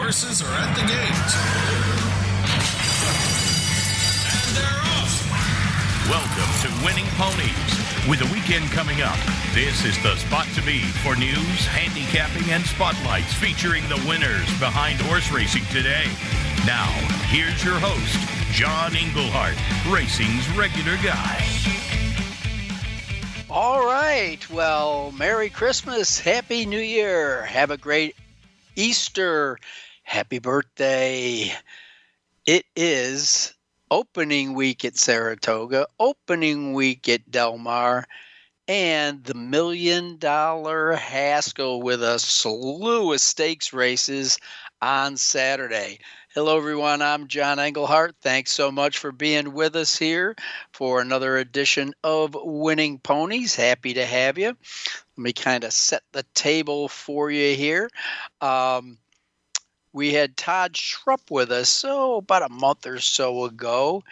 horses are at the gate. And they're off. Welcome to Winning Ponies. With the weekend coming up, this is the spot to be for news, handicapping, and spotlights featuring the winners behind horse racing today. Now, here's your host, John Englehart, racing's regular guy. All right. Well, Merry Christmas. Happy New Year. Have a great Easter. Happy birthday. It is opening week at Saratoga, opening week at Del Mar, and the $1 Million Haskell with a slew of stakes races on Saturday. Hello, everyone. I'm John Englehart. Thanks so much for being with us here for another edition of Winning Ponies. Happy to have you. Let me kind of set the table for you here. We had Todd Schrupp with us, about a month or so ago,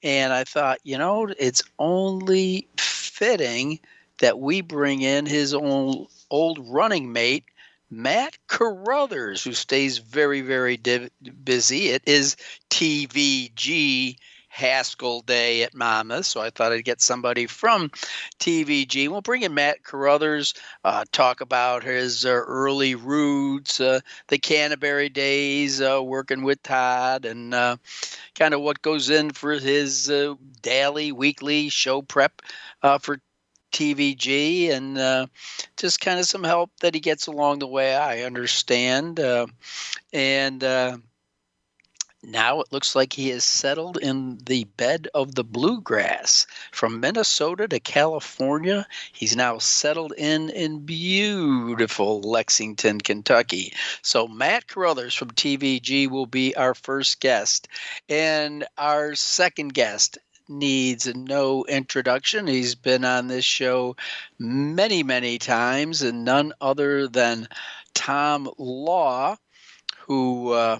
and I thought, it's only fitting that we bring in his old running mate, Matt Carruthers, who stays very, very busy. It is TVG Haskell Day at Monmouth, so I thought I'd get somebody from TVG. We'll bring in Matt Carruthers, talk about his early roots, the Canterbury days, working with Todd, and kind of what goes in for his daily, weekly show prep for TVG, and just kind of some help that he gets along the way, I understand. Now it looks like he has settled in the bed of the bluegrass. From Minnesota to California, he's now settled in beautiful Lexington, Kentucky. So Matt Carruthers from TVG will be our first guest. And our second guest needs no introduction. He's been on this show many, many times, and none other than Tom Law, who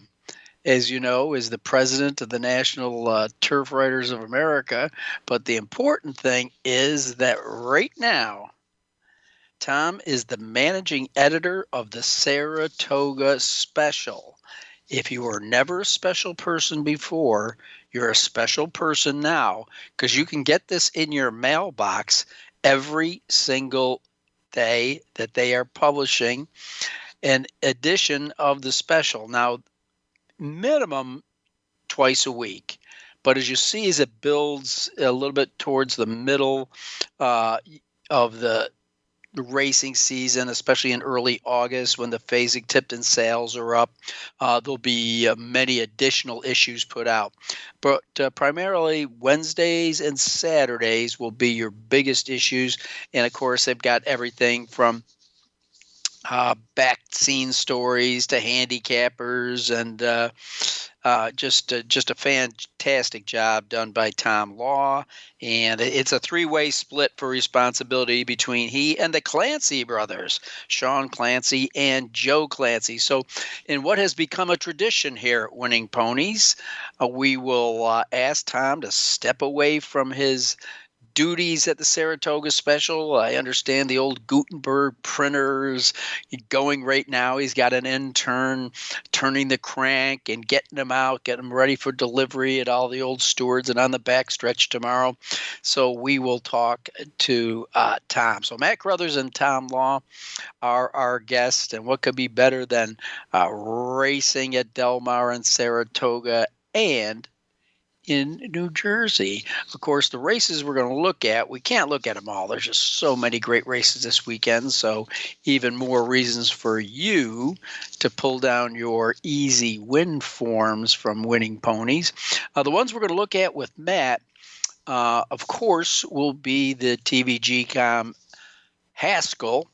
as you know, is the president of the National Turf Riders of America. But the important thing is that right now, Tom is the managing editor of the Saratoga Special. If you were never a special person before, you're a special person now, because you can get this in your mailbox every single day that they are publishing an edition of the special. Now, minimum twice a week. But as you see, as it builds a little bit towards the middle of the racing season, especially in early August when the Fasig-Tipton sales are up, there'll be many additional issues put out. But primarily Wednesdays and Saturdays will be your biggest issues. And of course, they've got everything from back scene stories to handicappers, and just a fantastic job done by Tom Law. And it's a three-way split for responsibility between he and the Clancy brothers, Sean Clancy and Joe Clancy. So in what has become a tradition here at Winning Ponies, we will ask Tom to step away from his duties at the Saratoga Special. I understand the old Gutenberg printers going right now. He's got an intern turning the crank and getting them out, getting them ready for delivery at all the old stewards and on the backstretch tomorrow. So we will talk to Tom. So Matt Carruthers and Tom Law are our guests, and what could be better than racing at Del Mar and Saratoga and in New Jersey. Of course, the races we're going to look at, we can't look at them all. There's just so many great races this weekend, so even more reasons for you to pull down your easy win forms from Winning Ponies. The ones we're going to look at with Matt, of course, will be the TVG Haskell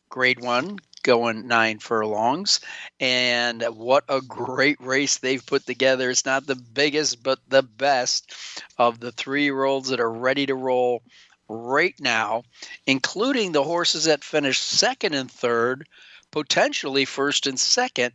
Grade 1, going 9 furlongs, and what a great race they've put together. It's not the biggest, but the best of the 3-year-olds that are ready to roll right now, including the horses that finished second and third, potentially first and second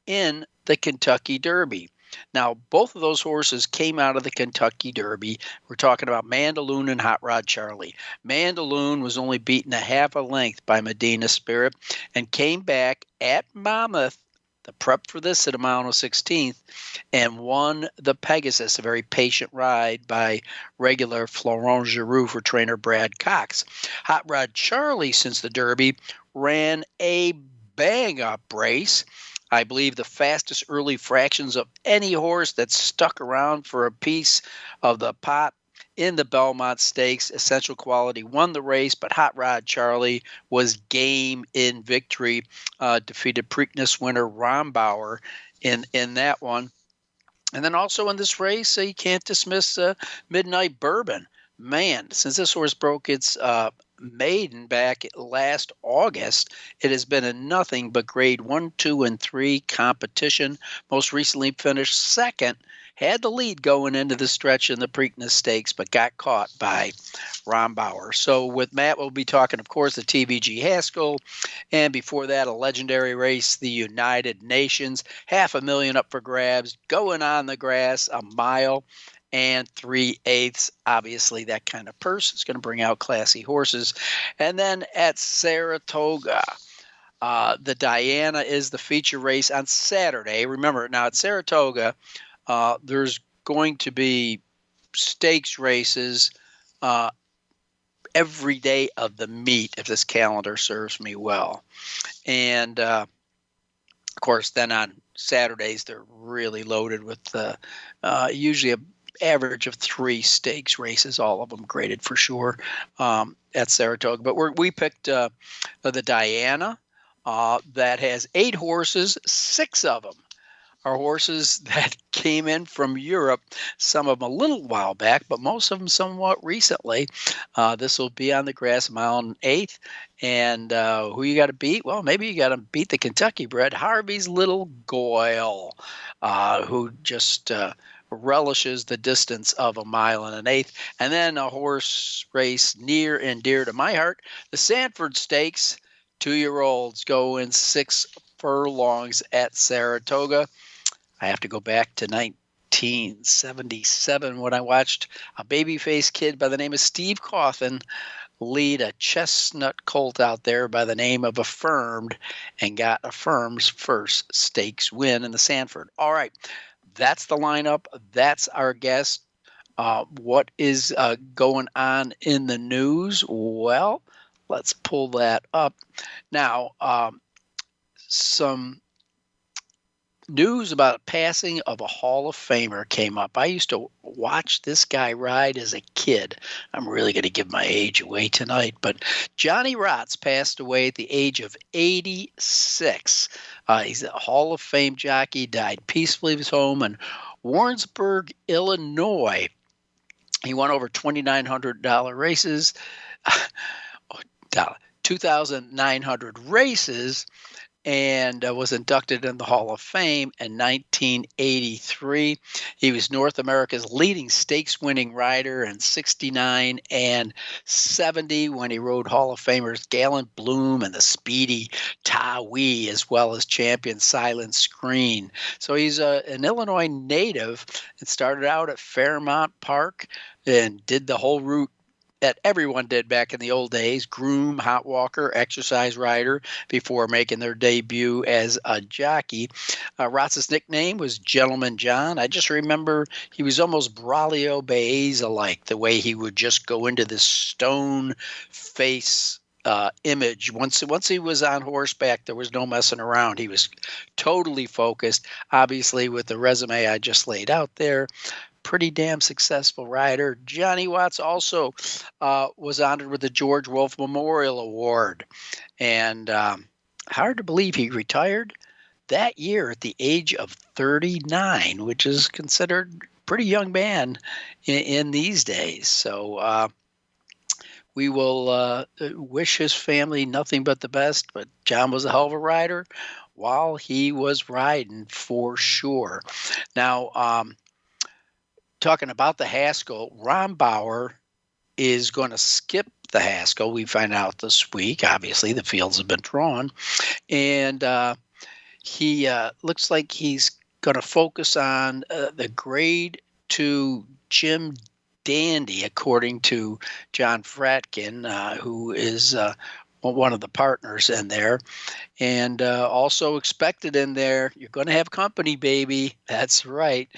in the Kentucky Derby. Now, both of those horses came out of the Kentucky Derby. We're talking about Mandaloun and Hot Rod Charlie. Mandaloun was only beaten a half a length by Medina Spirit and came back at Monmouth the prep for this at a mile and a 16th, and won the Pegasus, a very patient ride by regular Florent Giroux for trainer Brad Cox. Hot Rod Charlie, since the Derby, ran a bang-up race. I believe the fastest early fractions of any horse that stuck around for a piece of the pot in the Belmont Stakes. Essential Quality won the race, but Hot Rod Charlie was game in victory, defeated Preakness winner Rombauer in that one. And then also in this race, you can't dismiss Midnight Bourbon. Man, since this horse broke its maiden back last August, it has been in nothing but grade 1, 2, and 3 competition. Most recently finished second, had the lead going into the stretch in the Preakness Stakes, but got caught by Rombauer. So with Matt, we'll be talking, of course, the TVG Haskell, and before that, a legendary race, the United Nations, $500,000 up for grabs, going on the grass, a mile and 3/8. Obviously, that kind of purse is going to bring out classy horses. And then at Saratoga, the Diana is the feature race on Saturday. Remember, now at Saratoga, there's going to be stakes races every day of the meet, if this calendar serves me well. And, of course, then on Saturdays, they're really loaded with usually a average of 3 stakes races, all of them graded for sure at Saratoga. But we picked the Diana that has 8 horses. 6 of them are horses that came in from Europe, some of them a little while back, but most of them somewhat recently. This will be on the grass, mile and 8. And who you got to beat? Well, maybe you got to beat the Kentucky bred Harvey's Little Goyle, who just relishes the distance of a mile and 1/8. And then a horse race near and dear to my heart, the Sanford Stakes. 2-year-olds go in 6 furlongs at Saratoga. I have to go back to 1977 when I watched a babyface kid by the name of Steve Cawthon lead a chestnut colt out there by the name of Affirmed and got Affirmed's first stakes win in the Sanford. All right. That's the lineup. That's our guest. What is going on in the news? Well, let's pull that up. Now, some news about a passing of a Hall of Famer came up. I used to watch this guy ride as a kid. I'm really going to give my age away tonight, but Johnny Rotz passed away at the age of 86. He's a Hall of Fame jockey, died peacefully at his home in Warrensburg, Illinois. He won over $2,900 races, 2,900 races, and was inducted in the Hall of Fame in 1983. He was North America's leading stakes-winning rider in 69 and 70 when he rode Hall of Famers Gallant Bloom and the speedy Tawi, as well as champion Silent Screen. So he's an Illinois native and started out at Fairmount Park and did the whole route that everyone did back in the old days: groom, hot walker, exercise rider, before making their debut as a jockey. Rotz's nickname was Gentleman John. I just remember he was almost Braulio Baeza-like, the way he would just go into this stone face image. Once he was on horseback, there was no messing around. He was totally focused. Obviously, with the resume I just laid out there, pretty damn successful rider. Johnny Watts also was honored with the George Wolfe Memorial Award. And hard to believe he retired that year at the age of 39, which is considered a pretty young man in these days. So we will wish his family nothing but the best. But John was a hell of a rider while he was riding, for sure. Now, talking about the Haskell, Rombauer is going to skip the Haskell. We find out this week. Obviously, the fields have been drawn. And he looks like he's going to focus on the grade 2 Jim Dandy, according to John Fratkin, who is one of the partners in there. And also expected in there, you're going to have company, baby. That's right.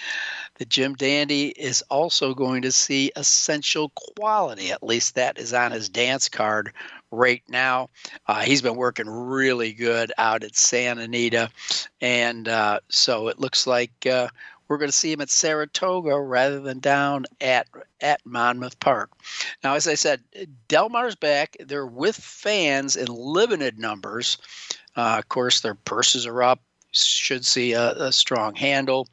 The Jim Dandy is also going to see Essential Quality. At least that is on his dance card right now. He's been working really good out at Santa Anita. And so it looks like we're going to see him at Saratoga rather than down at Monmouth Park. Now, as I said, Del Mar's back. They're with fans in limited numbers. Of course, their purses are up. Should see a strong handle.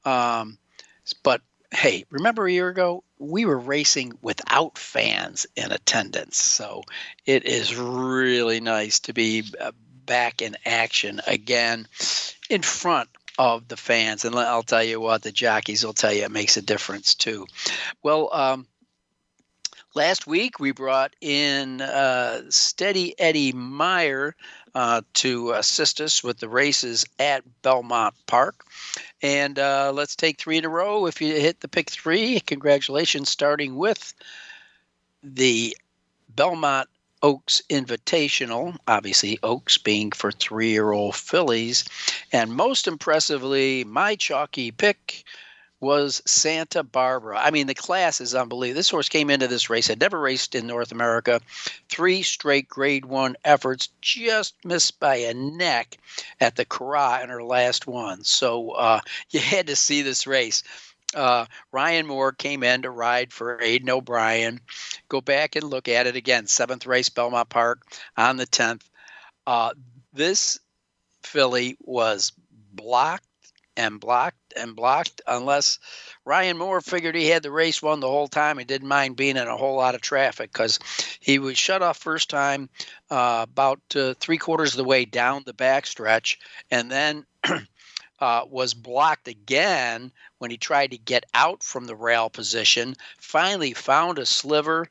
But hey, remember a year ago, we were racing without fans in attendance. So it is really nice to be back in action again in front of the fans. And I'll tell you what, the jockeys will tell you it makes a difference too. Well, last week we brought in Steady Eddie Meyer to assist us with the races at Belmont Park. And let's take 3 in a row. If you hit the pick 3, congratulations, starting with the Belmont Oaks Invitational, obviously Oaks being for 3-year-old fillies. And most impressively, my chalky pick was Santa Barbara. I mean, the class is unbelievable. This horse came into this race, had never raced in North America. 3 straight Grade 1 efforts, just missed by a neck at the Curragh in her last one. So you had to see this race. Ryan Moore came in to ride for Aidan O'Brien. Go back and look at it again. 7th race, Belmont Park on the 10th. This filly was blocked unless Ryan Moore figured he had the race won the whole time and didn't mind being in a whole lot of traffic, because he was shut off first time about 3/4 of the way down the backstretch, and then was blocked again when he tried to get out from the rail position. Finally found a sliver,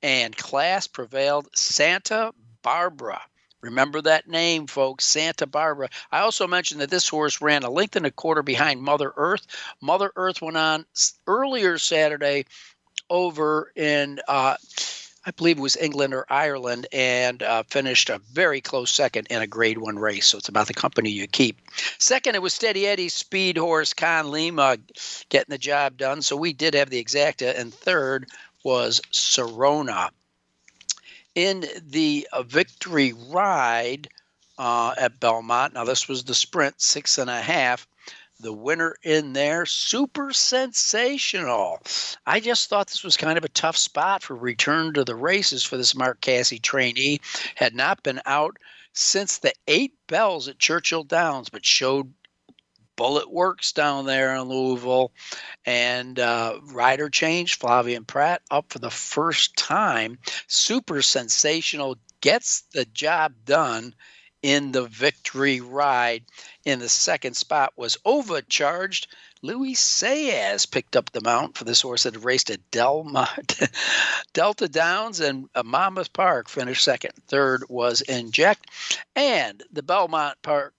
and class prevailed. Santa Barbara. Remember that name, folks, Santa Barbara. I also mentioned that this horse ran 1.25 lengths behind Mother Earth. Mother Earth went on earlier Saturday over in, I believe it was England or Ireland, and finished a very close second in a Grade 1 race. So it's about the company you keep. Second, it was Steady Eddie's speed horse, Con Lima, getting the job done. So we did have the exacta. And third was Serona. In the victory ride at Belmont, now this was the sprint, 6.5. The winner in there, Super Sensational. I just thought this was kind of a tough spot for return to the races for this Mark Casse trainee. Had not been out since the 8 bells at Churchill Downs, but showed bullet works down there in Louisville. And rider change, Flavian Pratt up for the first time. Super Sensational gets the job done in the victory ride. In the second spot was Overcharged. Luis Saez picked up the mount for this horse that had raced at Delta Downs, and Monmouth Park finished second. Third was Inject. And the Belmont Park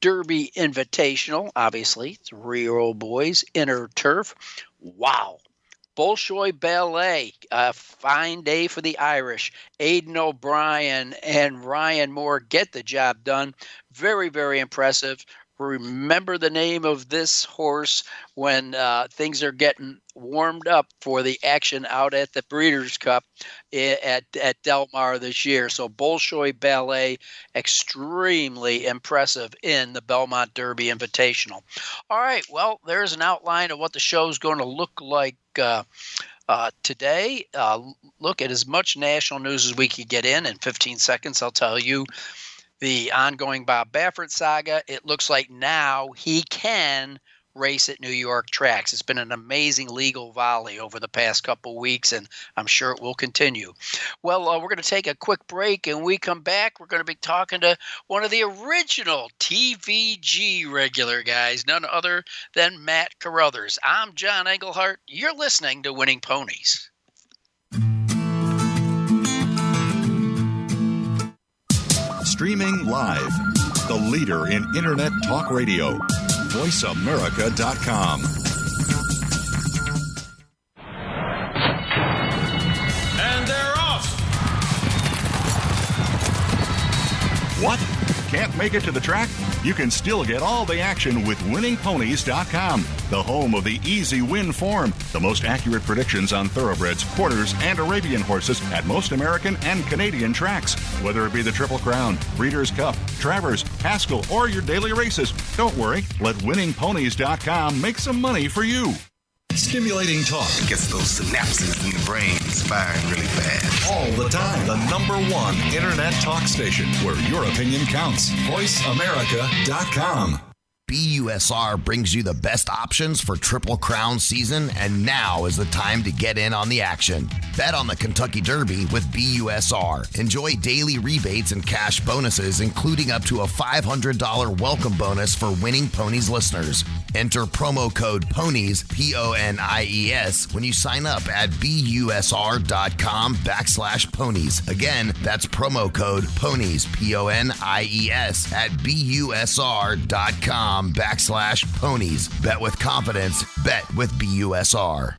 Derby Invitational, obviously, 3-year-old boys, Inner Turf. Wow. Bolshoi Ballet, a fine day for the Irish. Aidan O'Brien and Ryan Moore get the job done. Very, very impressive. Remember the name of this horse when things are getting warmed up for the action out at the Breeders' Cup at Del Mar this year. So Bolshoi Ballet, extremely impressive in the Belmont Derby Invitational. All right, well, there's an outline of what the show's going to look like today. Look at as much national news as we could get in 15 seconds. I'll tell you the ongoing Bob Baffert saga. It looks like now he can race at New York tracks. It's been an amazing legal volley over the past couple weeks, and I'm sure it will continue. Well, we're going to take a quick break, and when we come back, we're going to be talking to one of the original TVG regular guys, none other than Matt Carruthers. I'm John Englehart. You're listening to Winning Ponies. Streaming live, the leader in Internet talk radio, VoiceAmerica.com. And they're off. What? Can't make it to the track? You can still get all the action with winningponies.com, the home of the easy win form, the most accurate predictions on thoroughbreds, quarters, and Arabian horses at most American and Canadian tracks. Whether it be the Triple Crown, Breeders' Cup, Travers, Haskell, or your daily races, don't worry, let winningponies.com make some money for you. Stimulating talk. Gets those synapses in the brain firing really fast. All the time. The #1 internet talk station where your opinion counts. VoiceAmerica.com. BUSR brings you the best options for Triple Crown season, and now is the time to get in on the action. Bet on the Kentucky Derby with BUSR. Enjoy daily rebates and cash bonuses, including up to a $500 welcome bonus for Winning Ponies listeners. Enter promo code PONIES, PONIES, when you sign up at BUSR.com/ponies. Again, that's promo code PONIES, PONIES, at BUSR.com/ponies. Bet with confidence. Bet with BUSR.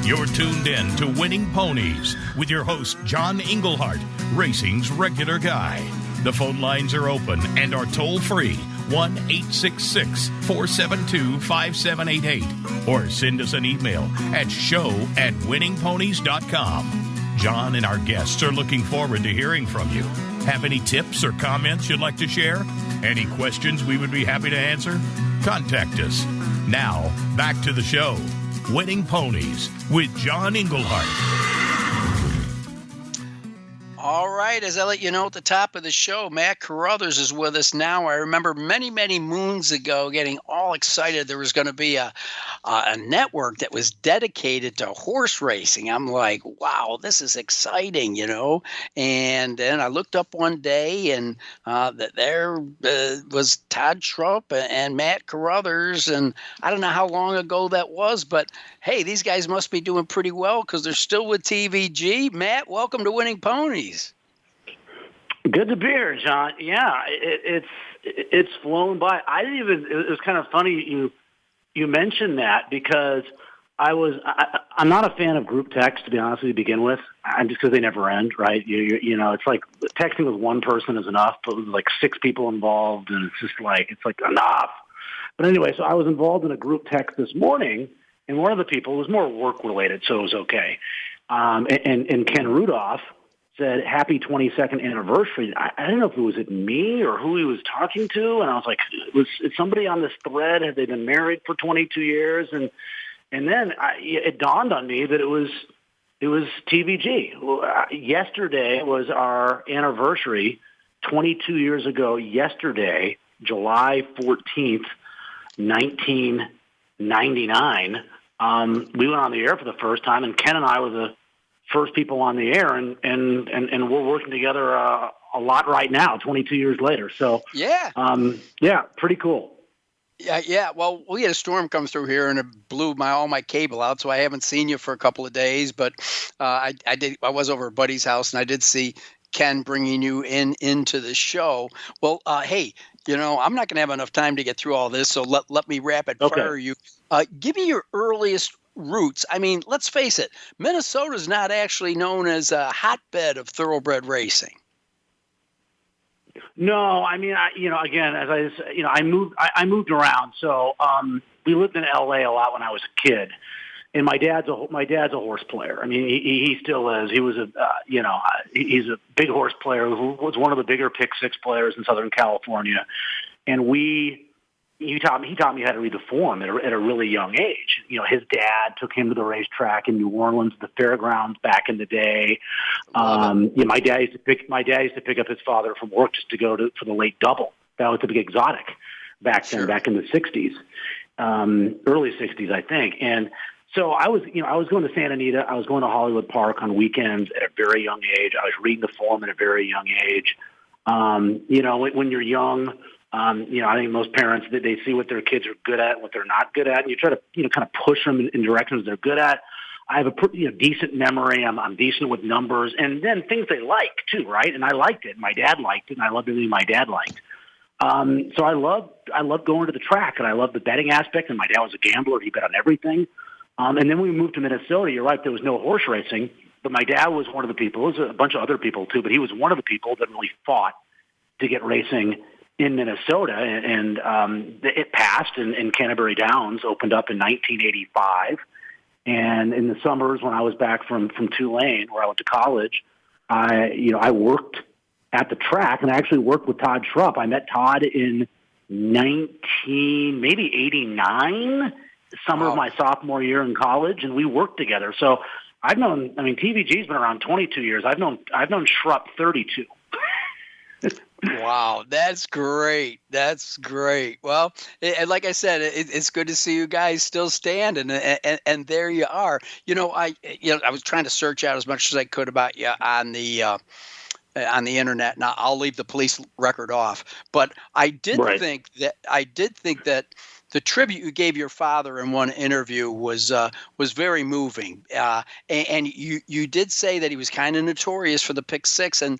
You're tuned in to Winning Ponies with your host, John Englehart, racing's regular guy. The phone lines are open and are toll-free, 1-866-472-5788, or send us an email at show@winningponies.com. John and our guests are looking forward to hearing from you. Have any tips or comments you'd like to share? Any questions we would be happy to answer? Contact us. Now, back to the show. Winning Ponies with John Englehart. All right, as I let you know at the top of the show, Matt Carruthers is with us now. I remember many, many moons ago getting all excited there was going to be a network that was dedicated to horse racing. I'm like, wow, this is exciting, you know. And then I looked up one day, and there was Todd Schrupp and Matt Carruthers, and I don't know how long ago that was, but hey, these guys must be doing pretty well because they're still with TVG. Matt, welcome to Winning Ponies. Good to be here, John. Yeah, it's flown by. I didn't even. It was kind of funny you mentioned that because I'm not a fan of group text, to be honest with you, to begin with. I'm just because they never end, right? You know, it's like texting with one person is enough, but with like 6 people involved, and it's like enough. But anyway, so I was involved in a group text this morning, and one of the people was more work related, so it was okay. And Ken Rudolph said, "Happy 22nd anniversary." I didn't know if it was me or who he was talking to, and I was like, "Was it somebody on this thread? Had they been married for 22 years?" And then it dawned on me that it was TVG. Yesterday was our anniversary, 22 years ago. Yesterday, July 14th, 1999. We went on the air for the first time, and Ken and I were the first people on the air, and we're working together a lot right now, 22 years later. So yeah, pretty cool. Yeah. Well, we had a storm come through here, and it blew all my cable out, so I haven't seen you for a couple of days. But I was over at Buddy's house, and I did see Ken bringing you into the show. Well, hey, you know, I'm not going to have enough time to get through all this, so let me rapid fire you. Give me your earliest roots. I mean, let's face it, Minnesota's not actually known as a hotbed of thoroughbred racing. No, I mean, again, as I moved around. So we lived in LA a lot when I was a kid, and my dad's a horse player. I mean, he still is. He was he's a big horse player who was one of the bigger pick 6 players in Southern California, and he taught me how to read the form at a really young age. You know, his dad took him to the racetrack in New Orleans, the fairgrounds back in the day. My dad used to pick up his father from work just to go for the late double. That was the big exotic back then, back in the 60s, early 60s, I think. And so I was going to Santa Anita. I was going to Hollywood Park on weekends at a very young age. I was reading the form at a very young age. When you're young, I think most parents, they see what their kids are good at, what they're not good at, and you try to, kind of push them in directions they're good at. I have a pretty decent memory. I'm decent with numbers, and then things they like too, right? And I liked it. My dad liked it, and I loved everything my dad liked. So I loved going to the track, and I loved the betting aspect. And my dad was a gambler; he bet on everything. And then when we moved to Minnesota, you're right, there was no horse racing. But my dad was one of the people. There was a bunch of other people too, but he was one of the people that really fought to get racing in Minnesota, and it passed, and Canterbury Downs opened up in 1985. And in the summers when I was back from Tulane, where I went to college, I worked at the track, and I actually worked with Todd Schrupp. I met Todd in 89, summer of my sophomore year in college, and we worked together. So TVG's been around 22 years. I've known Schrupp 32. Wow, that's great. That's great. Well, and like I said, it's good to see you guys still standing, and there you are. I was trying to search out as much as I could about you on the internet. Now I'll leave the police record off, but I did think that the tribute you gave your father in one interview was very moving. And you did say that he was kind of notorious for the pick six, and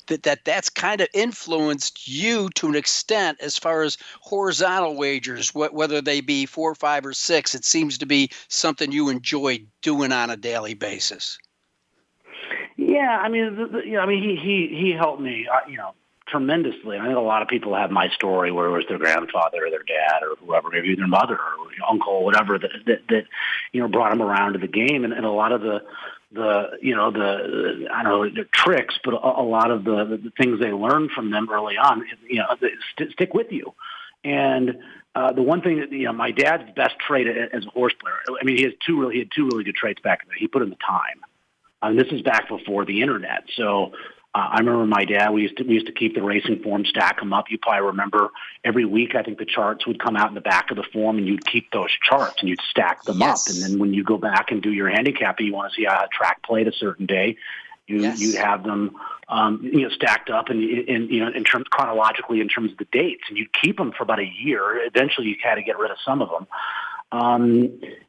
that's kind of influenced you to an extent as far as horizontal wagers, whether they be 4, 5, or 6. It seems to be something you enjoy doing on a daily basis. Yeah, he helped me, tremendously. I think a lot of people have my story where it was their grandfather or their dad or whoever, maybe their mother or uncle, whatever, that brought them around to the game, and a lot of the tricks, but a lot of the things they learned from them early on, stick with you. And the one thing that my dad's best trait as a horse player, he had two really good traits back then. He put in the time. This is back before the internet, so. I remember my dad, we used to keep the racing form, stack them up. You probably remember every week, I think the charts would come out in the back of the form, and you'd keep those charts and you'd stack them up. And then when you go back and do your handicap, you want to see how a track played a certain day, you'd have them, stacked up and in terms chronologically in terms of the dates, and you'd keep them for about a year. Eventually you had to get rid of some of them.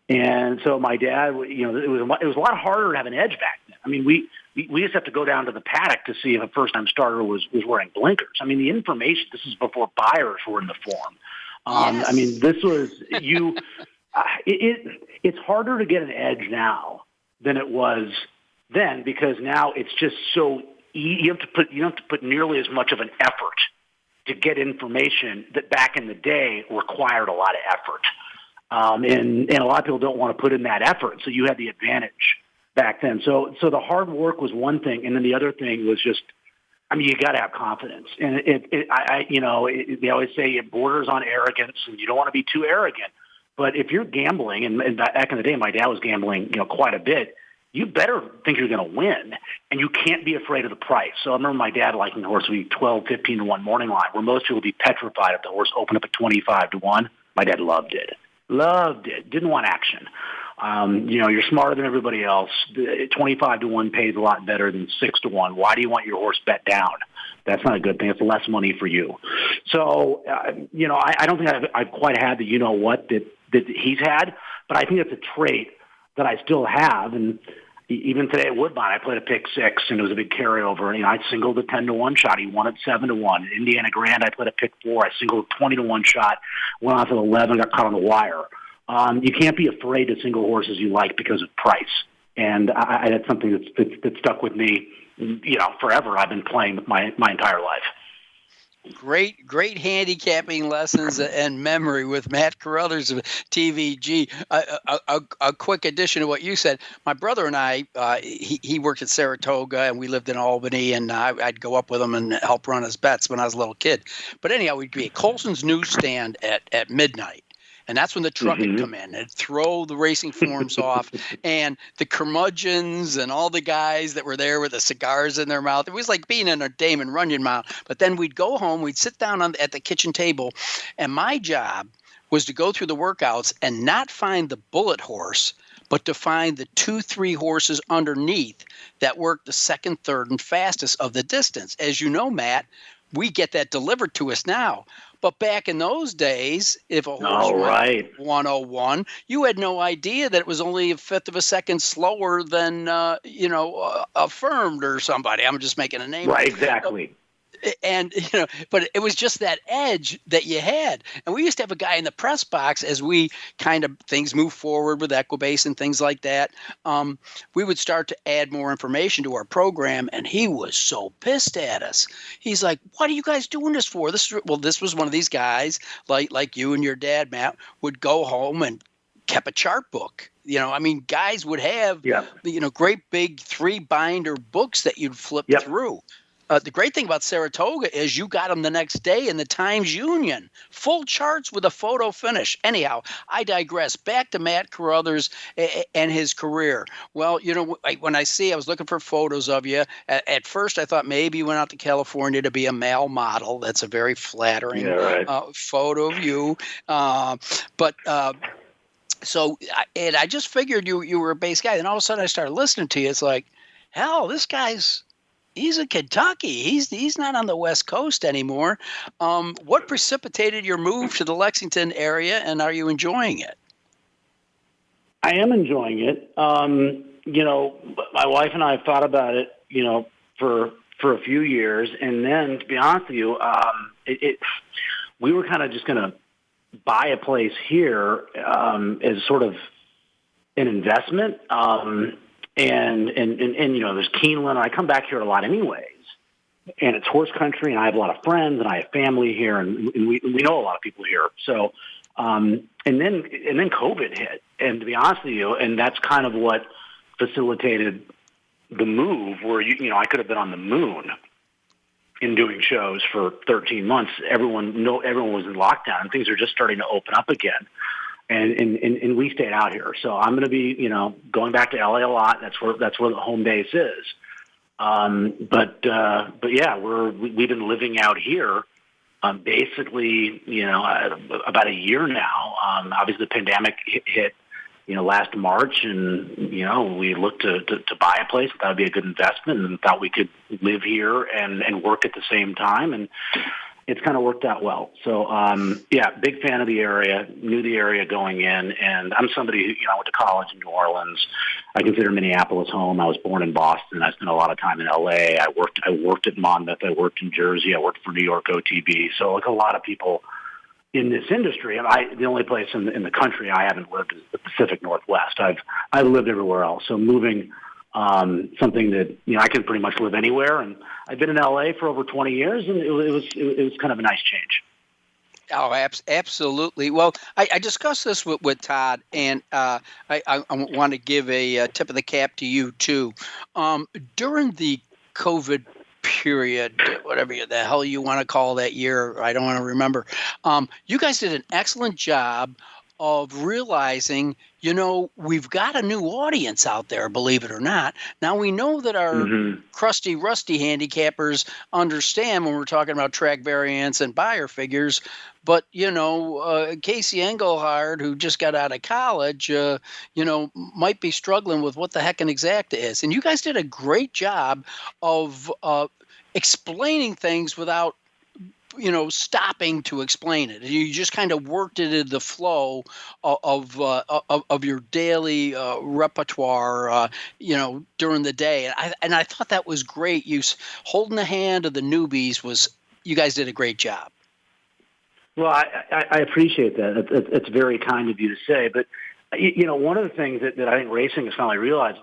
And so my dad, it was a lot harder to have an edge back then. We used to have to go down to the paddock to see if a first-time starter was wearing blinkers. The information, this is before buyers were in the form. This was it's harder to get an edge now than it was then, because now it's just so you don't have to put nearly as much of an effort to get information that back in the day required a lot of effort. And a lot of people don't want to put in that effort, so you had the advantage back then. So the hard work was one thing, and then the other thing was just, you got to have confidence. And they always say it borders on arrogance, and you don't want to be too arrogant. But if you're gambling, and back in the day, my dad was gambling, quite a bit, you better think you're going to win, and you can't be afraid of the price. So I remember my dad liking the horse would be 12, 15 to 1 morning line, where most people would be petrified if the horse opened up at 25 to 1. My dad loved it. Didn't want action. You're smarter than everybody else. 25 to 1 pays a lot better than 6 to 1. Why do you want your horse bet down? That's not a good thing. It's less money for you. So, I don't think I've quite had the what that he's had, but I think it's a trait that I still have. And even today at Woodbine, I played a pick 6, and it was a big carryover. I singled a 10 to 1 shot. He won at 7 to 1. Indiana Grand, I played a pick 4. I singled a 20 to 1 shot. Went off at 11, got caught on the wire. You can't be afraid to single horses you like because of price. And that's something that stuck with me, forever. I've been playing my entire life. Great handicapping lessons and memory with Matt Carruthers of TVG. A quick addition to what you said. My brother and I, he worked at Saratoga, and we lived in Albany, and I'd go up with him and help run his bets when I was a little kid. But anyhow, we'd be at Colson's newsstand at midnight. And that's when the truck would come in and throw the racing forms off, and the curmudgeons and all the guys that were there with the cigars in their mouth. It was like being in a Damon Runyon mouth. But then we'd go home, we'd sit down at the kitchen table, and my job was to go through the workouts and not find the bullet horse, but to find the 2-3 horses underneath that worked the second, third, and fastest of the distance. As you know, Matt, we get that delivered to us now. But back in those days, if a horse went 101, you had no idea that it was only a fifth of a second slower than, Affirmed or somebody. I'm just making a name. Right, exactly. And, but it was just that edge that you had. And we used to have a guy in the press box as we things move forward with Equibase and things like that. We would start to add more information to our program, and he was so pissed at us. He's like, "What are you guys doing this for?" This was one of these guys like you and your dad, Matt, would go home and kept a chart book. Guys would have, great big 3-binder books that you'd flip through. The great thing about Saratoga is you got them the next day in the Times-Union, full charts with a photo finish. Anyhow, I digress. Back to Matt Carruthers and his career. Well, when I was looking for photos of you. At first, I thought maybe you went out to California to be a male model. That's a very flattering photo of you. So I just figured you were a base guy. Then all of a sudden, I started listening to you. It's like, hell, this guy's. He's in Kentucky. He's not on the West Coast anymore. What precipitated your move to the Lexington area, and are you enjoying it? I am enjoying it. My wife and I have thought about it, for a few years, and then to be honest with you, we were kind of just going to buy a place here as sort of an investment. And there's Keeneland. I come back here a lot anyways, and it's horse country, and I have a lot of friends, and I have family here, and we know a lot of people here. So, and then COVID hit, and to be honest with you, and that's kind of what facilitated the move, where I could have been on the moon in doing shows for 13 months. Everyone was in lockdown, and things are just starting to open up again. And we stayed out here. So I'm going to be, going back to LA a lot. That's where the home base is. But yeah, we've been living out here, basically, about a year now. Obviously the pandemic hit, last March, and, we looked to buy a place. That would be a good investment, and thought we could live here and work at the same time. And it's kind of worked out well. So, big fan of the area, knew the area going in, and I'm somebody who, I went to college in New Orleans. I consider Minneapolis home. I was born in Boston. I spent a lot of time in LA. I worked at Monmouth. I worked in Jersey. I worked for New York OTB. So like a lot of people in this industry, and the only place in the country I haven't lived is the Pacific Northwest. I've lived everywhere else. So moving, something that, I can pretty much live anywhere. And I've been in LA for over 20 years, and it was kind of a nice change. Oh, absolutely. Well, I discussed this with Todd, and I want to give a tip of the cap to you too. During the COVID period, whatever the hell you want to call that year, I don't want to remember. You guys did an excellent job of realizing, we've got a new audience out there, believe it or not. Now we know that our crusty, rusty handicappers understand when we're talking about track variants and buyer figures, but, Casey Engelhard, who just got out of college, might be struggling with what the heck an exacta is. And you guys did a great job of explaining things without stopping to explain it. You just kind of worked it in the flow of your daily repertoire, during the day. And I thought that was great. You holding the hand of the newbies you guys did a great job. Well, I appreciate that. It's very kind of you to say. But, one of the things that I think racing is finally realizing,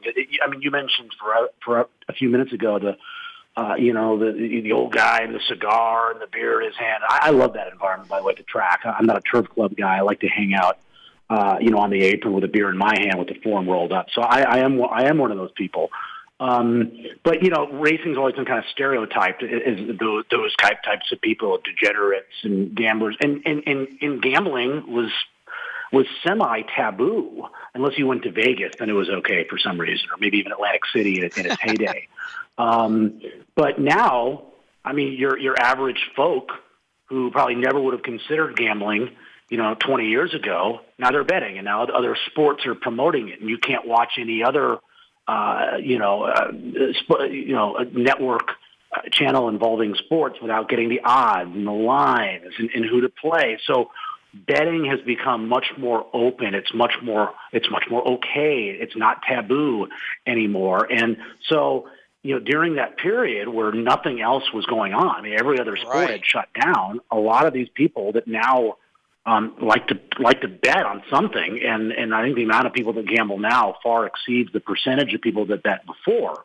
you mentioned for a few minutes ago, the old guy and the cigar and the beer in his hand. I love that environment, by the way, at the track. I'm not a turf club guy. I like to hang out, on the apron with a beer in my hand with the form rolled up. So I am one of those people. But, racing's always been kind of stereotyped as those types of people, degenerates and gamblers. And gambling was semi-taboo unless you went to Vegas, then it was okay for some reason, or maybe even Atlantic City in its heyday. But now, your average folk who probably never would have considered gambling, 20 years ago, now they're betting, and now other sports are promoting it, and you can't watch any other, network channel involving sports without getting the odds and the lines and who to play. So betting has become much more open. It's much more okay. It's not taboo anymore. And so during that period where nothing else was going on, I mean, every other sport had shut down, a lot of these people that now like to bet on something, and I think the amount of people that gamble now far exceeds the percentage of people that bet before.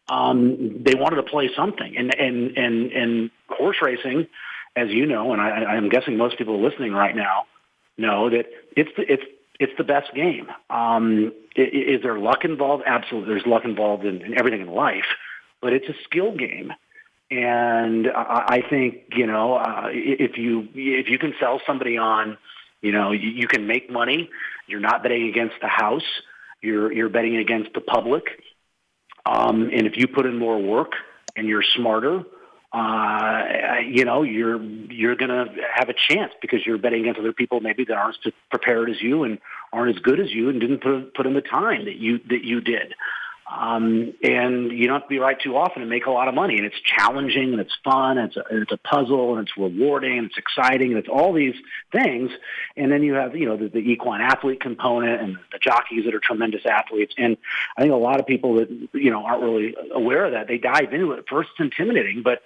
They wanted to play something, and horse racing, as you know, and I'm guessing most people listening right now know that it's the best game. Is there luck involved? Absolutely, there's luck involved in everything in life, but it's a skill game. And I think, if you can sell somebody on, you can make money. You're not betting against the house. You're betting against the public. And if you put in more work and you're smarter, you're going to have a chance because you're betting against other people maybe that aren't as prepared as you and aren't as good as you and didn't put in the time that you did. And you don't have to be right too often and make a lot of money. And it's challenging and it's fun. And it's a puzzle and it's rewarding and it's exciting and it's all these things. And then you have, the equine athlete component and the jockeys that are tremendous athletes. And I think a lot of people that, aren't really aware of that, they dive into it. At first it's intimidating, but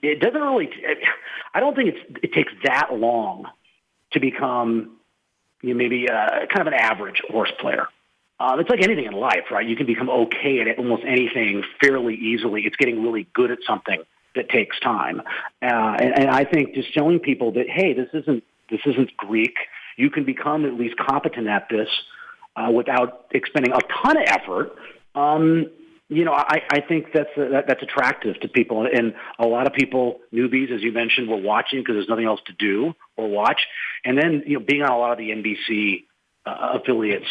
it doesn't really, I don't think it takes that long to become maybe kind of an average horse player. It's like anything in life, right? You can become okay at almost anything fairly easily. It's getting really good at something that takes time. And I think just showing people that, hey, this isn't Greek. You can become at least competent at this without expending a ton of effort. I think that's attractive to people. And a lot of people, newbies, as you mentioned, were watching because there's nothing else to do or watch. And then, being on a lot of the NBC affiliates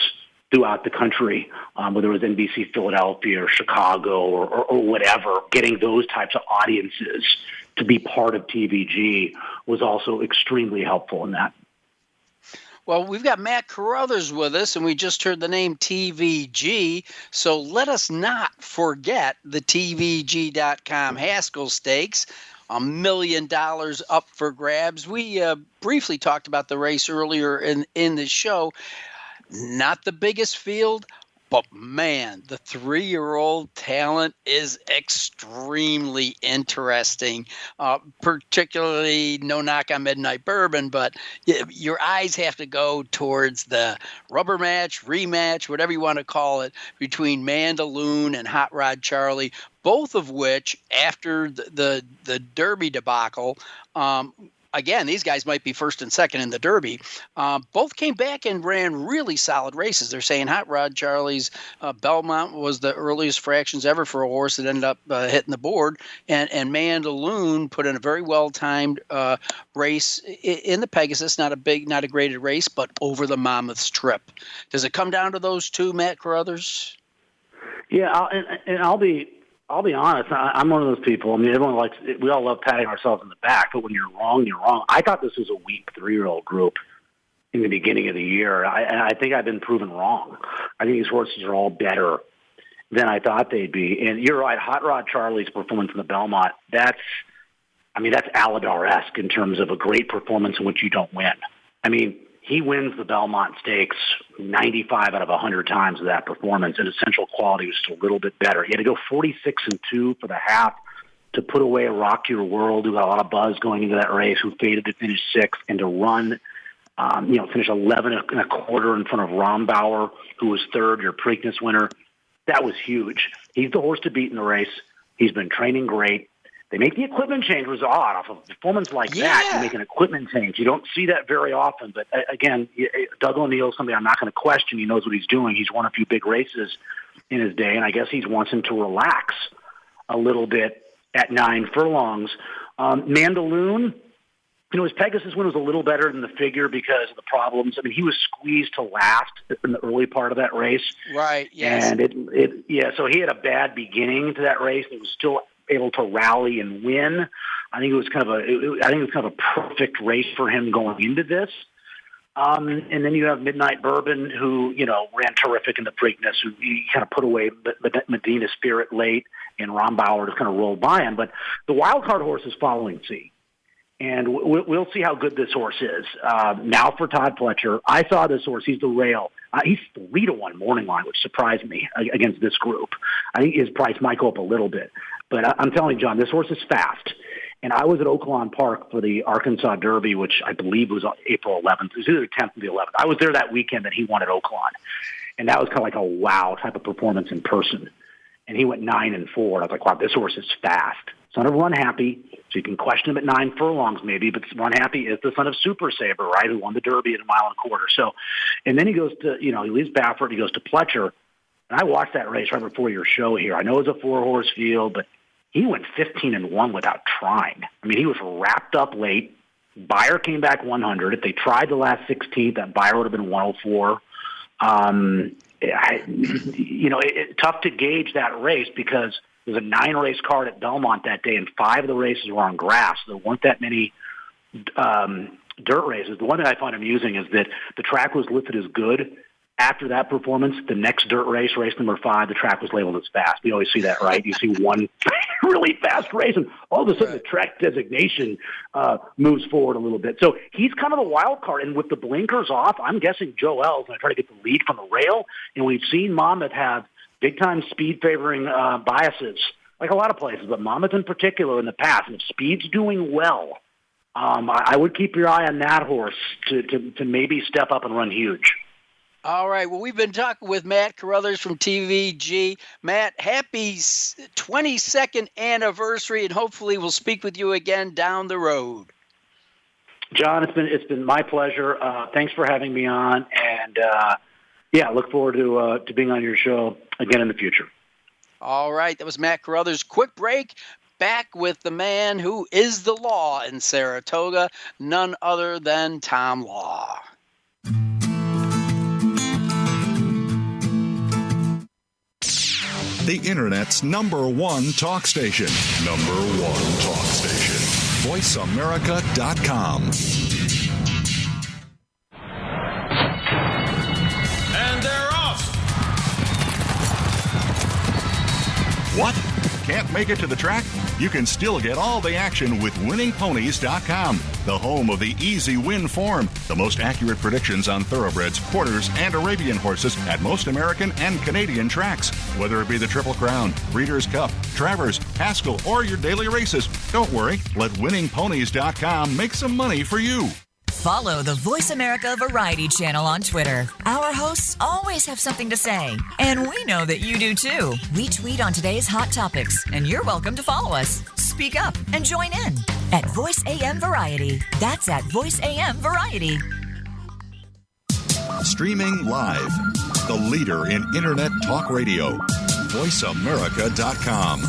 throughout the country, whether it was NBC Philadelphia or Chicago or whatever, getting those types of audiences to be part of TVG was also extremely helpful in that. Well, we've got Matt Carruthers with us, and we just heard the name TVG, so let us not forget the TVG.com Haskell Stakes. $1 million up for grabs. We briefly talked about the race earlier in the show. Not the biggest field, but man, the 3-year-old talent is extremely interesting, particularly no knock on Midnight Bourbon, but your eyes have to go towards the rubber match, rematch, whatever you want to call it, between Mandaloun and Hot Rod Charlie, both of which, after the Derby debacle, again, these guys might be first and second in the Derby. Both came back and ran really solid races. They're saying Hot Rod Charlie's Belmont was the earliest fractions ever for a horse that ended up hitting the board. And Mandaloun put in a very well-timed race in the Pegasus, not a graded race, but over the Monmouth Strip. Does it come down to those two, Matt Carruthers? Yeah, and I'll be honest. I'm one of those people. I mean, we all love patting ourselves on the back, but when you're wrong, you're wrong. I thought this was a weak 3-year-old group in the beginning of the year. I think I've been proven wrong. I think these horses are all better than I thought they'd be. And you're right. Hot Rod Charlie's performance in the Belmont, that's Aladar-esque in terms of a great performance in which you don't win. I mean, he wins the Belmont Stakes 95 out of 100 times of that performance, and essential quality was just a little bit better. He had to go 46-2 for the half to put away a Rock Your World, who got a lot of buzz going into that race, who faded to finish 6th, and to run, finish 11.25 in front of Rombauer, who was 3rd, your Preakness winner. That was huge. He's the horse to beat in the race. He's been training great. They make the equipment change, was odd. Off of a performance like that, you make an equipment change. You don't see that very often. But again, Doug O'Neill's somebody I'm not going to question. He knows what he's doing. He's won a few big races in his day, and I guess he wants him to relax a little bit at 9 furlongs. Mandaloun, his Pegasus win was a little better than the figure because of the problems. I mean, he was squeezed to last in the early part of that race. Right, yes. And so he had a bad beginning to that race. He was still able to rally and win. I think it was kind of a perfect race for him going into this. And then you have Midnight Bourbon, who ran terrific in the Preakness, who he kind of put away Medina Spirit late, and Rombauer just kind of rolled by him. But the wild card horse is Following Sea, and we'll see how good this horse is. Now for Todd Pletcher, I saw this horse. He's the rail. He's 3-1 morning line, which surprised me against this group. I think his price might go up a little bit. But I'm telling you, John, this horse is fast. And I was at Oaklawn Park for the Arkansas Derby, which I believe was April 11th. It was either the 10th or the 11th. I was there that weekend that he won at Oaklawn. And that was kind of like a wow type of performance in person. And he went 9-4. And I was like, wow, this horse is fast. Son of Run Happy, so you can question him at 9 furlongs maybe, but Run Happy is the son of Super Saber, right, who won the Derby at 1.25 miles. So, and then he goes to, he leaves Baffert, he goes to Pletcher. And I watched that race right before your show here. I know it was a 4-horse field, but he went 15-1 without trying. I mean, he was wrapped up late. Beyer came back 100. If they tried the last 16th, that Beyer would have been 104. Tough to gauge that race because there's a 9-race card at Belmont that day, and 5 of the races were on grass. There weren't that many dirt races. The one that I find amusing is that the track was listed as good. After that performance, the next dirt race, race number 5, the track was labeled as fast. We always see that, right? You see one really fast race, and all of a sudden the track designation moves forward a little bit. So he's kind of the wild card, and with the blinkers off, I'm guessing Joel's going to try to get the lead from the rail, and we've seen Monmouth have big-time speed-favoring biases, like a lot of places, but Monmouth in particular in the past. And if speed's doing well, I would keep your eye on that horse to maybe step up and run huge. All right. Well, we've been talking with Matt Carruthers from TVG. Matt, happy 22nd anniversary, and hopefully we'll speak with you again down the road. John, it's been my pleasure. Thanks for having me on, and look forward to being on your show again in the future. All right. That was Matt Carruthers. Quick break. Back with the man who is the law in Saratoga, none other than Tom Law. The Internet's #1 talk station. #1 talk station. VoiceAmerica.com. And they're off. What? Can't make it to the track? You can still get all the action with winningponies.com, the home of the easy win form, the most accurate predictions on thoroughbreds, quarters, and Arabian horses at most American and Canadian tracks. Whether it be the Triple Crown, Breeders' Cup, Travers, Haskell, or your daily races, don't worry, let winningponies.com make some money for you. Follow the Voice America Variety channel on Twitter. Our hosts always have something to say, and we know that you do too. We tweet on today's hot topics, and you're welcome to follow us. Speak up and join in at Voice AM Variety. That's at Voice AM Variety. Streaming live. The leader in Internet talk radio. VoiceAmerica.com.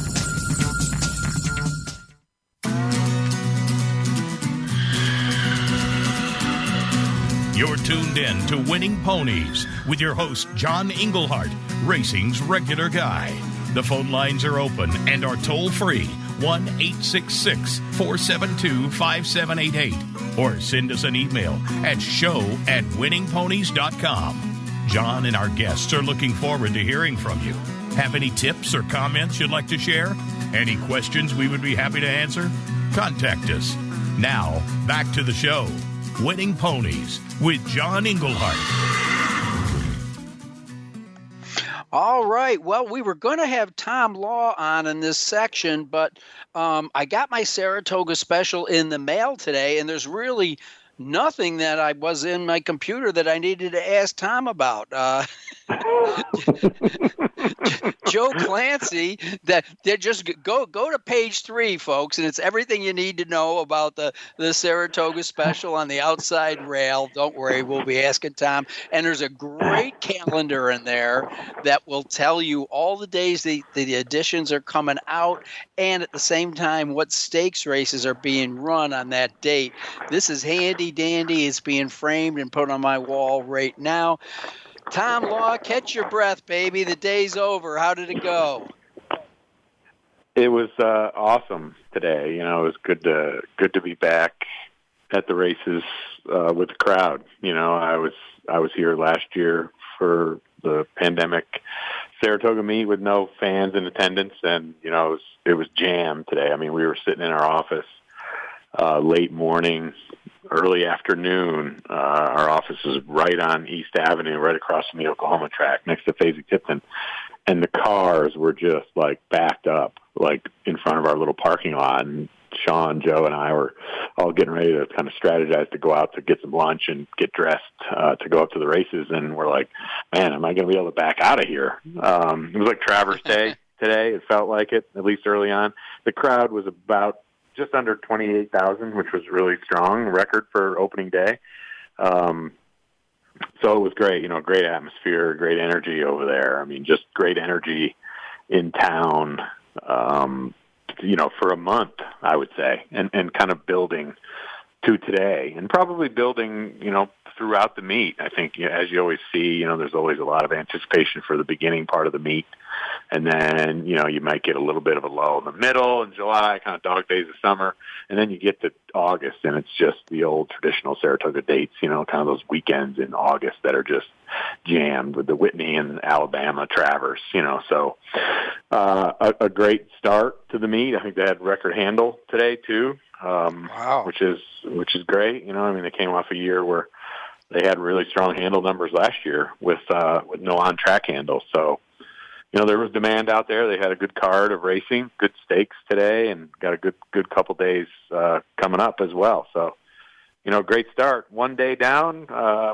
You're tuned in to Winning Ponies with your host, John Englehart, racing's regular guy. The phone lines are open and are toll-free, 1-866-472-5788. Or send us an email at show@winningponies.com. John and our guests are looking forward to hearing from you. Have any tips or comments you'd like to share? Any questions we would be happy to answer? Contact us. Now, back to the show. Winning Ponies with John Englehart. All right. Well, we were going to have Tom Law on in this section, but I got my Saratoga special in the mail today, and there's really nothing that I was in my computer that I needed to ask Tom about. Joe Clancy, that just go to page 3, folks, and it's everything you need to know about the Saratoga special on the outside rail. Don't worry, we'll be asking Tom. And there's a great calendar in there that will tell you all the days the editions are coming out, and at the same time what stakes races are being run on that date. This is handy dandy. It's being framed and put on my wall right now. Tom Law, catch your breath, baby. The day's over. How did it go? It was awesome today. You know, it was good to be back at the races with the crowd. You know, I was here last year for the pandemic Saratoga meet with no fans in attendance, and you know, it was jammed today. I mean, we were sitting in our office late morning early afternoon. Our office is right on East Avenue, right across from the Oklahoma track, next to Fasig-Tipton. And the cars were just like backed up, like in front of our little parking lot. And Sean, Joe, and I were all getting ready to kind of strategize to go out to get some lunch and get dressed to go up to the races. And we're like, man, am I going to be able to back out of here? It was like Traverse Day today. It felt like it, at least early on. The crowd was about just under 28,000, which was really strong, record for opening day. So it was great, great atmosphere, great energy over there. I mean, just great energy in town, for a month, I would say, and kind of building to today and probably building, throughout the meet. I think, as you always see, there's always a lot of anticipation for the beginning part of the meet. And then, you might get a little bit of a lull in the middle in July, kind of dog days of summer. And then you get to August and it's just the old traditional Saratoga dates, kind of those weekends in August that are just jammed with the Whitney and Alabama Traverse, so a great start to the meet. I think they had record handle today too, wow. which is great. They came off a year where they had really strong handle numbers last year with no on-track handle. So, there was demand out there. They had a good card of racing, good stakes today, and got a good couple days coming up as well. So, great start. One day down.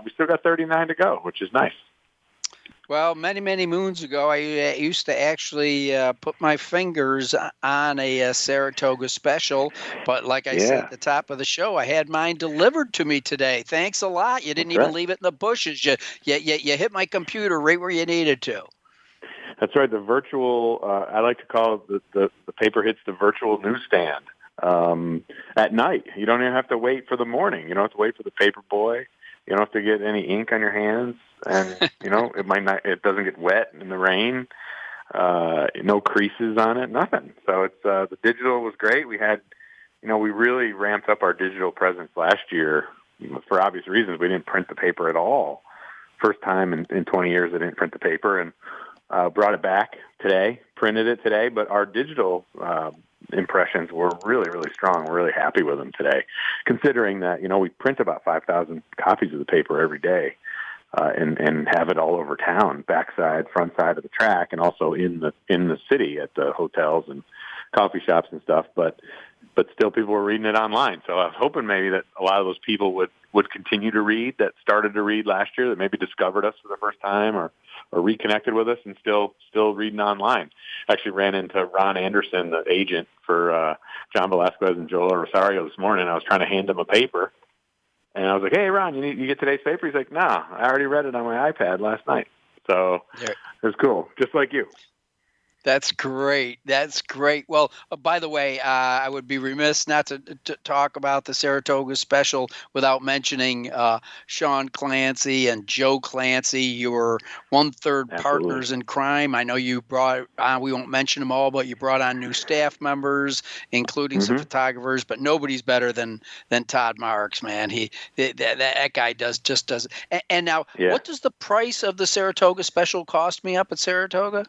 We still got 39 to go, which is nice. Well, many, many moons ago, I used to actually put my fingers on a Saratoga special. But like I said at the top of the show, I had mine delivered to me today. Thanks a lot. You didn't even leave it in the bushes. You hit my computer right where you needed to. That's right. The virtual, I like to call it the paper hits the virtual newsstand at night. You don't even have to wait for the morning. You don't have to wait for the paper boy. You don't have to get any ink on your hands. And, it doesn't get wet in the rain. No creases on it, nothing. So it's, the digital was great. We had, we really ramped up our digital presence last year for obvious reasons. We didn't print the paper at all. First time in 20 years I didn't print the paper, and brought it back today, printed it today, but our digital impressions were really, really strong. We're really happy with them today, considering that, we print about 5,000 copies of the paper every day and have it all over town, backside, front side of the track, and also in the city at the hotels and coffee shops and stuff. But still people were reading it online. So I was hoping maybe that a lot of those people would continue to read that started to read last year, that maybe discovered us for the first time or reconnected with us and still reading online. I actually ran into Ron Anderson, the agent for John Velasquez and Joel Rosario this morning. I was trying to hand him a paper, and I was like, "Hey, Ron, you get today's paper?" He's like, "No, I already read it on my iPad last night." So it was cool, just like you. That's great. That's great. Well, by the way, I would be remiss not to talk about the Saratoga special without mentioning Sean Clancy and Joe Clancy, your one-third partners in crime. I know you brought on, we won't mention them all, but you brought on new staff members, including some photographers, but nobody's better than Todd Marks, man. That guy does. And now, what does the price of the Saratoga special cost me up at Saratoga?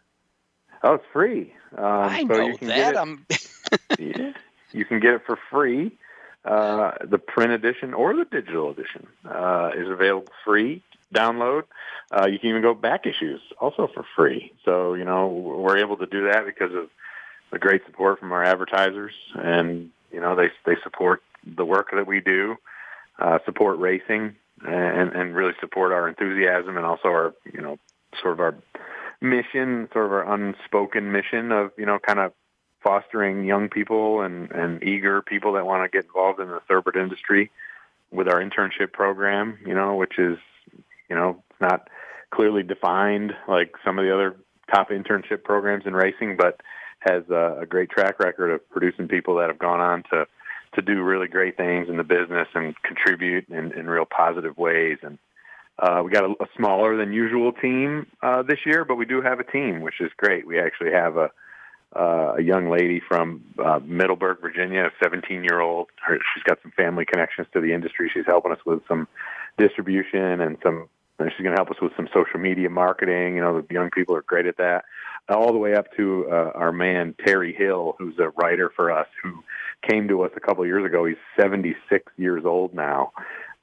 Oh, it's free. I so know you can that. You can get it for free. The print edition or the digital edition is available free download. You can even go back issues also for free. So, we're able to do that because of the great support from our advertisers, and, they support the work that we do, support racing, and really support our enthusiasm and also our, sort of our mission, sort of our unspoken mission of, kind of fostering young people and eager people that want to get involved in the thoroughbred industry with our internship program, which is, it's not clearly defined like some of the other top internship programs in racing, but has a great track record of producing people that have gone on to do really great things in the business and contribute in real positive ways. And we got a smaller than usual team this year, but we do have a team, which is great. We actually have a young lady from Middleburg, Virginia, a 17-year-old. She's got some family connections to the industry. She's helping us with some distribution and some and she's going to help us with some social media marketing. You know, the young people are great at that. All the way up to our man, Terry Hill, who's a writer for us, who came to us a couple of years ago. He's 76 years old now.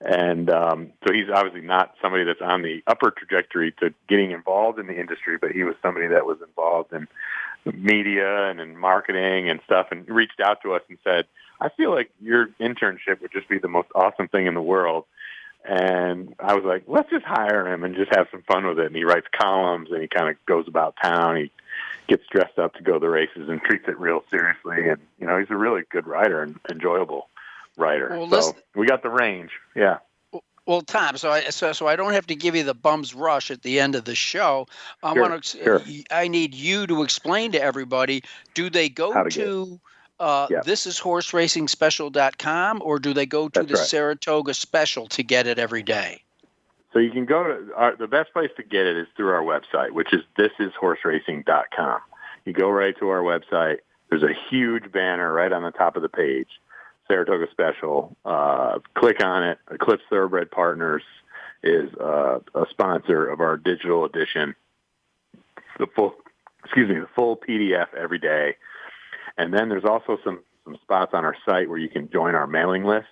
And so he's obviously not somebody that's on the upper trajectory to getting involved in the industry, but he was somebody that was involved in media and in marketing and stuff, and reached out to us and said, I feel like your internship would just be the most awesome thing in the world. And I was like, let's just hire him and just have some fun with it. And he writes columns, and he kind of goes about town. He gets dressed up to go to the races and treats it real seriously. And, you know, he's a really good writer and enjoyable writer. Well, so we got the range. Yeah. Well, Tom, so I don't have to give you the bum's rush at the end of the show. Sure. I need you to explain to everybody, do they go to thisishorseracingspecial.com, or do they go to the Saratoga Special to get it every day? So you can go to the best place to get it is through our website, which is thisishorseracing.com. You go right to our website. There's a huge banner right on the top of the page, Saratoga Special. Click on it. Eclipse Thoroughbred Partners is a sponsor of our digital edition. The full PDF every day. And then there's also some spots on our site where you can join our mailing list.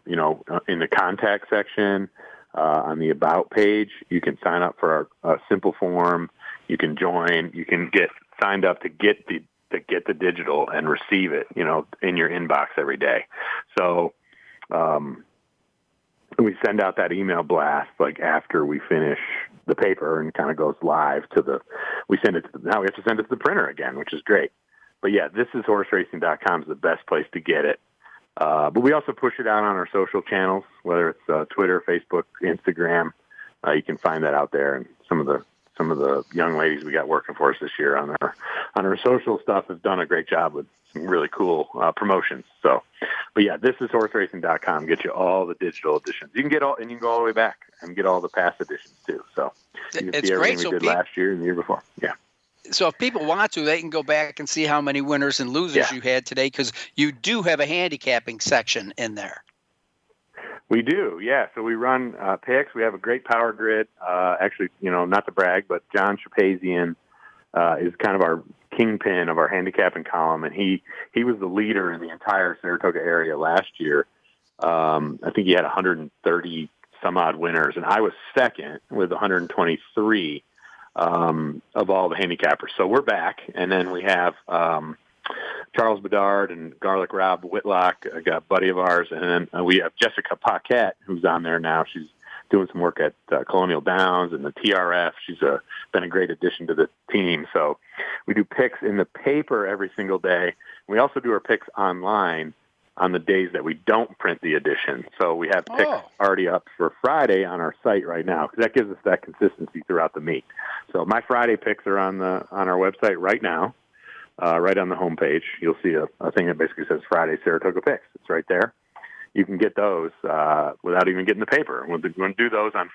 You know, in the contact section, on the About page, you can sign up for our simple form. You can join. You can get signed up to get the digital and receive it, you know, in your inbox every day. So we send out that email blast like after we finish the paper, and kind of goes live to we have to send it to the printer again, which is great. But yeah, thisishorseracing.com is the best place to get it. But we also push it out on our social channels, whether it's Twitter, Facebook, Instagram. You can find that out there, and some of the young ladies we got working for us this year on our social stuff have done a great job with some really cool promotions. So, but yeah, thisishorseracing.com gets you all the digital editions. You can get all, and you can go all the way back and get all the past editions too. So you can see everything we did last year and the year before. Yeah. So if people want to, they can go back and see how many winners and losers you had today, because you do have a handicapping section in there. We do, yeah. So we run picks. We have a great power grid. Actually, you know, not to brag, but John Shapazian is kind of our kingpin of our handicapping column, and he was the leader in the entire Saratoga area last year. I think he had 130 some odd winners, and I was second with 123 of all the handicappers. So we're back, and then we have Charles Bedard and Garlic Rob Whitlock, a buddy of ours, and then we have Jessica Paquette, who's on there now. She's doing some work at Colonial Downs and the TRF. She's been a great addition to the team. So we do picks in the paper every single day. We also do our picks online on the days that we don't print the edition. So we have picks already up for Friday on our site right now, because that gives us that consistency throughout the meet. So my Friday picks are on our website right now. Right on the homepage, you'll see a thing that basically says Friday Saratoga Picks. It's right there. You can get those without even getting the paper. We're going to do those on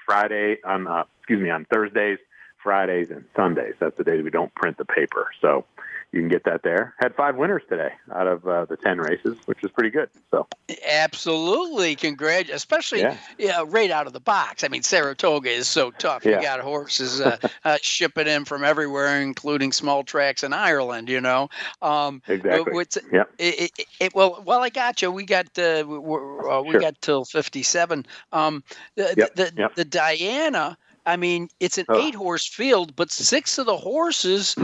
on Thursdays, Fridays, and Sundays. That's the day we don't print the paper. So you can get that there. Had 5 winners today out of the 10 races, which is pretty good. So absolutely, especially right out of the box. I mean, Saratoga is so tough. You got horses shipping in from everywhere, including small tracks in Ireland. You know, exactly. Well, I got you. We got got till 57. The Diana. I mean, it's an 8-horse field, but 6 of the horses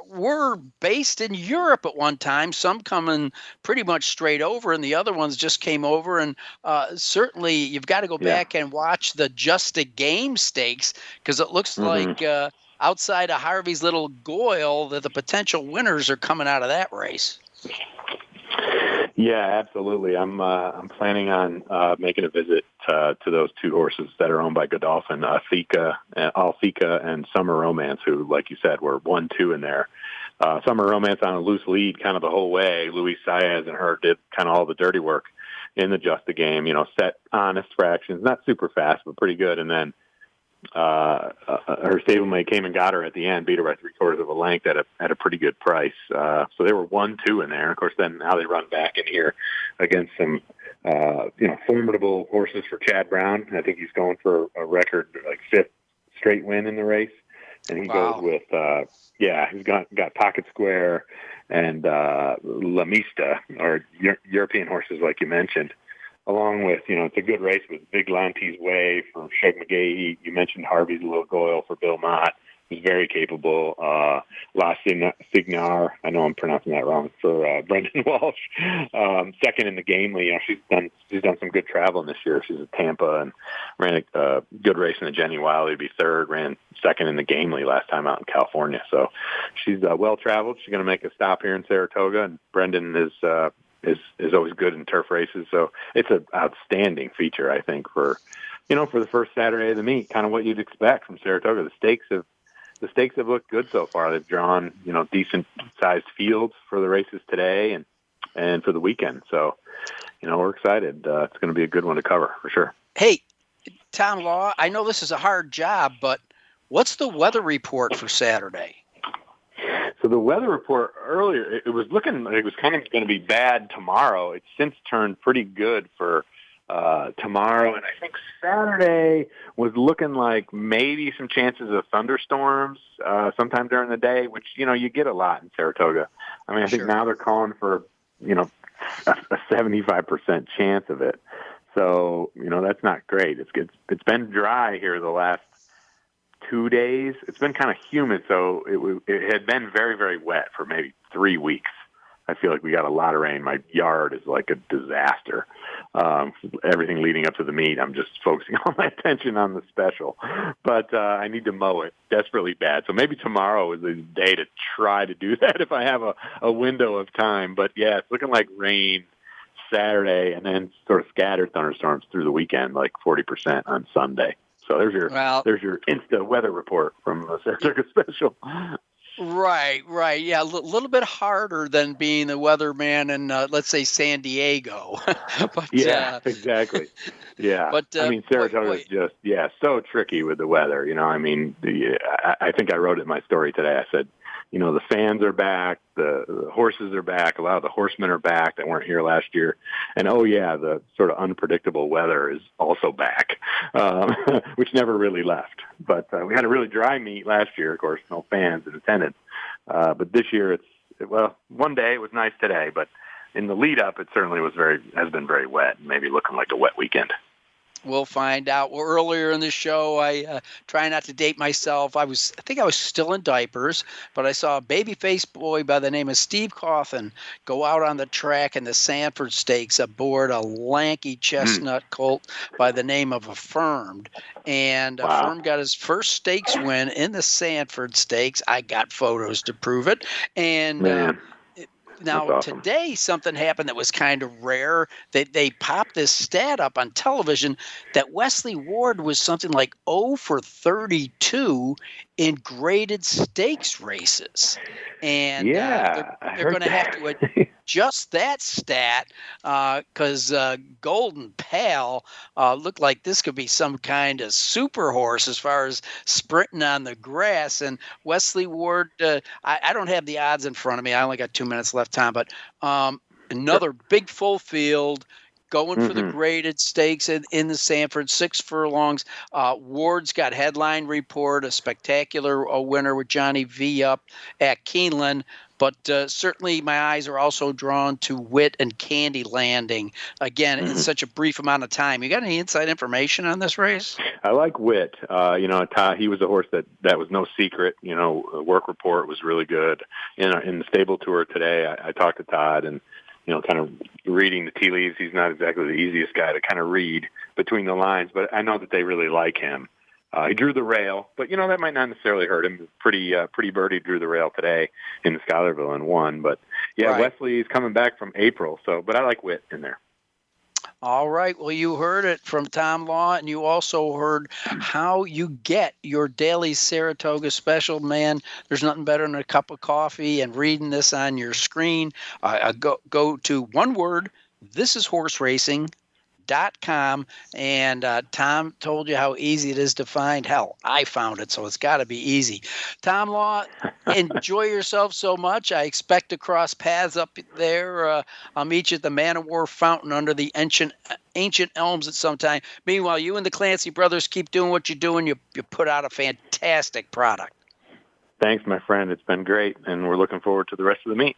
were based in Europe at one time, some coming pretty much straight over, and the other ones just came over. And certainly you've got to go back and watch the Just a Game Stakes, because it looks like outside of Harvey's Little Goyle that the potential winners are coming out of that race. Yeah, absolutely. I'm planning on making a visit to those 2 horses that are owned by Godolphin, Althika and Summer Romance, who, like you said, were 1-2 in there. Summer Romance on a loose lead kind of the whole way. Luis Saez and her did kind of all the dirty work in the Just a Game, you know, set honest fractions, not super fast, but pretty good. And then her stablemate came and got her at the end, beat her by 3/4 of a length at a pretty good price. So they were 1-2 in there. Of course, then now they run back in here against some formidable horses for Chad Brown. I think he's going for a record, like 5th straight win in the race. And he goes with, he's got Pocket Square and La Mista, or European horses like you mentioned, along with, it's a good race with Viglante's Way for Sheg McGahee. You mentioned Harvey's Little Goyle for Bill Mott. He's very capable. La Signar, I know I'm pronouncing that wrong, for Brendan Walsh. Second in the Gamely. She's done some good traveling this year. She's at Tampa and ran a good race in the Jenny Wiley to be third. Ran second in the Gamely last time out in California. So she's well traveled. She's going to make a stop here in Saratoga, and Brendan is always good in turf races. So it's an outstanding feature, I think, for the first Saturday of the meet. Kind of what you'd expect from Saratoga. The stakes have looked good so far. They've drawn, decent-sized fields for the races today and for the weekend. So, we're excited. It's going to be a good one to cover for sure. Hey, Tom Law, I know this is a hard job, but what's the weather report for Saturday? So the weather report earlier, it was looking like it was kind of going to be bad tomorrow. It's since turned pretty good for tomorrow, and I think Saturday was looking like maybe some chances of thunderstorms sometime during the day, which you get a lot in Saratoga. I mean, I think now they're calling for a 75% chance of it. So that's not great. It's been dry here the last 2 days. It's been kind of humid, so it had been very, very wet for maybe 3 weeks. I feel like we got a lot of rain. My yard is like a disaster. Everything leading up to the meet, I'm just focusing all my attention on the special. But I need to mow it desperately bad. So maybe tomorrow is the day to try to do that if I have a window of time. But, yeah, it's looking like rain Saturday and then sort of scattered thunderstorms through the weekend, like 40% on Sunday. So there's your Insta weather report from the Saratoga Special. Right. Yeah, a little bit harder than being the weatherman in, let's say, San Diego. But, exactly. Yeah. But Saratoga is just, so tricky with the weather. I think I wrote it in my story today. I said, the fans are back, the horses are back, a lot of the horsemen are back that weren't here last year. And, the sort of unpredictable weather is also back, which never really left. But we had a really dry meet last year, of course, no fans in attendance. But this year one day it was nice today, but in the lead up, it certainly has been very wet, maybe looking like a wet weekend. We'll find out. Well, earlier in the show, I try not to date myself. I think I was still in diapers, but I saw a baby-faced boy by the name of Steve Cawthon go out on the track in the Sanford Stakes aboard a lanky chestnut colt by the name of Affirmed. And Affirmed got his first stakes win in the Sanford Stakes. I got photos to prove it. And now, awesome. Today, something happened that was kind of rare. They popped this stat up on television that Wesley Ward was something like 0 for 32 in graded stakes races. And they're going to have to adjust that stat because Golden Pal looked like this could be some kind of super horse as far as sprinting on the grass. And Wesley Ward, I don't have the odds in front of me. I only got 2 minutes left time, but another big full field, going for the graded stakes in the Sanford, 6 furlongs. Ward's got headline report, a spectacular winner with Johnny V up at Keeneland. But certainly my eyes are also drawn to Wit and Candy Landing. Again, in such a brief amount of time. You got any inside information on this race? I like Wit. Todd, he was a horse that was no secret. Work report was really good. In the stable tour today, I talked to Todd and, kind of reading the tea leaves. He's not exactly the easiest guy to kind of read between the lines, but I know that they really like him. He drew the rail, but, that might not necessarily hurt him. Pretty birdie drew the rail today in the Schuylerville and won. But, Wesley's coming back from April, but I like Wit in there. All right. Well, you heard it from Tom Law, and you also heard how you get your daily Saratoga special. Man, there's nothing better than a cup of coffee and reading this on your screen. Go to one word, thisishorseracing.com. winningbponies.com. And Tom told you how easy it is to find. Hell, I found it, so it's got to be easy. Tom Law, enjoy yourself so much. I expect to cross paths up there. I'll meet you at the Man of War Fountain under the ancient elms at some time. Meanwhile, you and the Clancy brothers keep doing what you're doing. You put out a fantastic product. Thanks, my friend. It's been great, and we're looking forward to the rest of the meet.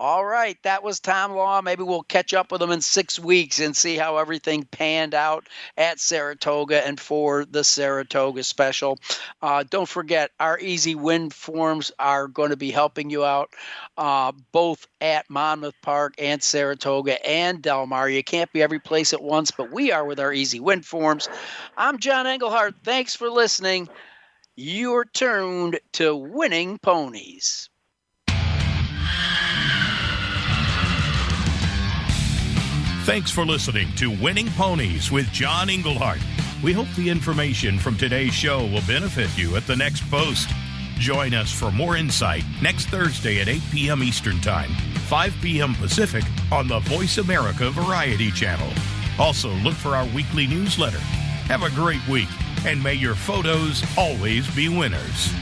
All right, that was Tom Law. Maybe we'll catch up with him in 6 weeks and see how everything panned out at Saratoga and for the Saratoga Special. Don't forget, our Easy Win forms are going to be helping you out both at Monmouth Park and Saratoga and Del Mar. You can't be every place at once, but we are with our Easy Win forms. I'm John Englehart. Thanks for listening. You're tuned to Winning Ponies. Thanks for listening to Winning Ponies with John Englehart. We hope the information from today's show will benefit you at the next post. Join us for more insight next Thursday at 8 p.m. Eastern Time, 5 p.m. Pacific on the Voice America Variety Channel. Also, look for our weekly newsletter. Have a great week, and may your photos always be winners.